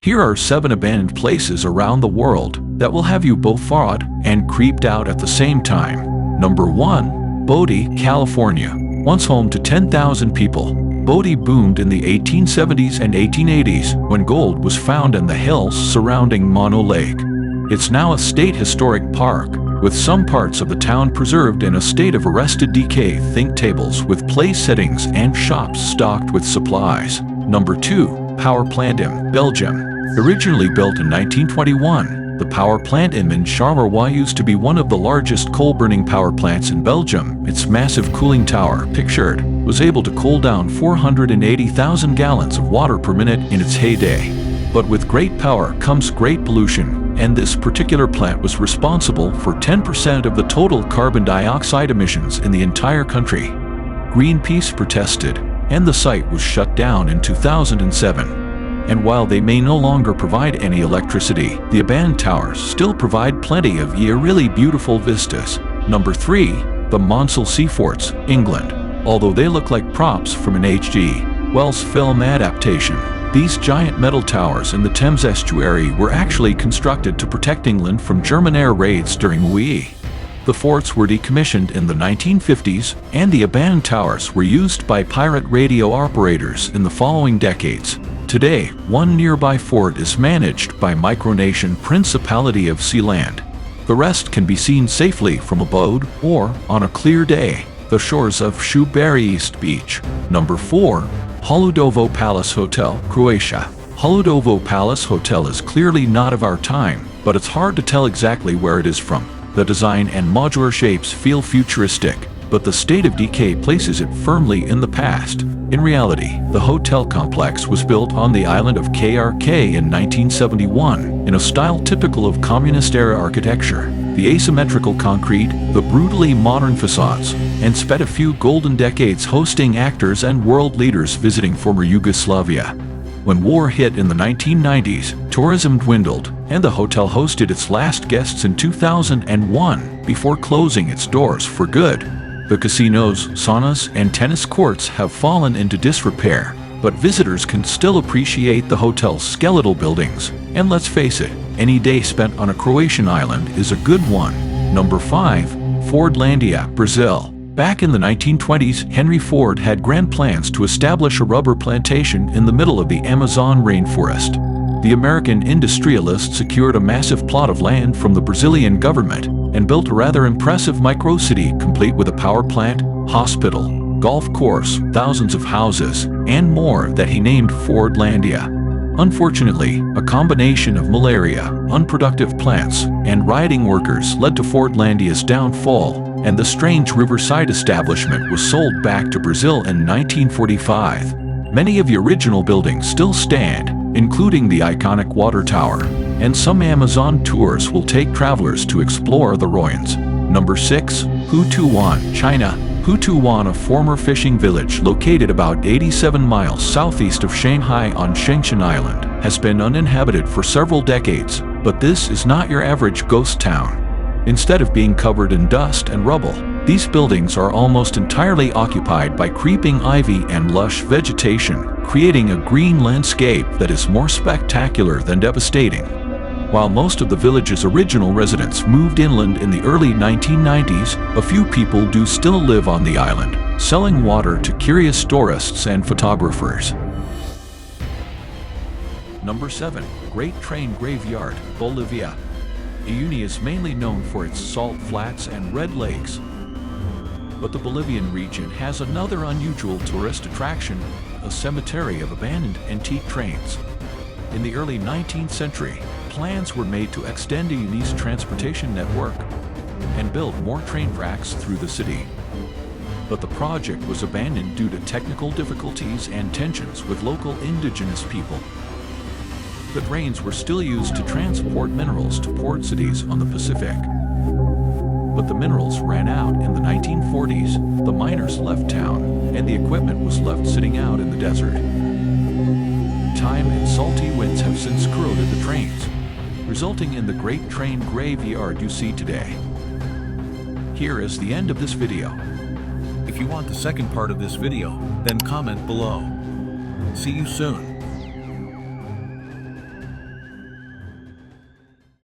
Here are 7 abandoned places around the world that will have you both awed and creeped out at the same time. Number 1. Bodie, California. Once home to 10,000 people, Bodie boomed in the 1870s and 1880s when gold was found in the hills surrounding Mono Lake. It's now a state historic park, with some parts of the town preserved in a state of arrested decay. Think tables with place settings and shops stocked with supplies. Number 2. Power plant in Belgium. Originally built in 1921, the power plant in Charleroi used to be one of the largest coal-burning power plants in Belgium. Its massive cooling tower, pictured, was able to cool down 480,000 gallons of water per minute in its heyday. But with great power comes great pollution, and this particular plant was responsible for 10% of the total carbon dioxide emissions in the entire country. Greenpeace protested, and the site was shut down in 2007. And while they may no longer provide any electricity, the abandoned towers still provide plenty of really beautiful vistas. Number 3. The Maunsell Sea Forts, England. Although they look like props from an H.G. Wells film adaptation, these giant metal towers in the Thames estuary were actually constructed to protect England from German air raids during WE. The forts were decommissioned in the 1950s, and the abandoned towers were used by pirate radio operators in the following decades. Today, one nearby fort is managed by Micronesian Principality of Sealand. The rest can be seen safely from a boat or, on a clear day, the shores of Shoebury East Beach. Number 4. Haludovo Palace Hotel, Croatia. Haludovo Palace Hotel is clearly not of our time, but it's hard to tell exactly where it is from. The design and modular shapes feel futuristic, but the state of decay places it firmly in the past. In reality, the hotel complex was built on the island of KRK in 1971, in a style typical of communist-era architecture. The asymmetrical concrete, the brutally modern facades, and spent a few golden decades hosting actors and world leaders visiting former Yugoslavia. When war hit in the 1990s, tourism dwindled, and the hotel hosted its last guests in 2001 before closing its doors for good. The casinos, saunas, and tennis courts have fallen into disrepair, but visitors can still appreciate the hotel's skeletal buildings. And let's face it, any day spent on a Croatian island is a good one. Number 5. Fordlandia, Brazil. Back in the 1920s, Henry Ford had grand plans to establish a rubber plantation in the middle of the Amazon rainforest. The American industrialist secured a massive plot of land from the Brazilian government and built a rather impressive microcity complete with a power plant, hospital, golf course, thousands of houses, and more that he named Fordlandia. Unfortunately, a combination of malaria, unproductive plants, and rioting workers led to Fordlandia's downfall, and the strange riverside establishment was sold back to Brazil in 1945. Many of the original buildings still stand, including the iconic water tower, and some Amazon tours will take travelers to explore the ruins. Number 6. Houtouwan, China. Houtouwan, a former fishing village located about 87 miles southeast of Shanghai on Shenzhen Island, has been uninhabited for several decades, but this is not your average ghost town. Instead of being covered in dust and rubble, these buildings are almost entirely occupied by creeping ivy and lush vegetation, creating a green landscape that is more spectacular than devastating. While most of the village's original residents moved inland in the early 1990s, a few people do still live on the island, selling water to curious tourists and photographers. Number 7. Great Train Graveyard, Bolivia. Uyuni is mainly known for its salt flats and red lakes, but the Bolivian region has another unusual tourist attraction, a cemetery of abandoned antique trains. In the early 19th century, plans were made to extend Uyuni's transportation network and build more train tracks through the city. But the project was abandoned due to technical difficulties and tensions with local indigenous people. The trains were still used to transport minerals to port cities on the Pacific. But the minerals ran out in the 1940s, the miners left town, and the equipment was left sitting out in the desert. Time and salty winds have since corroded the trains, resulting in the Great Train Graveyard you see today. Here is the end of this video. If you want the second part of this video, then comment below. See you soon.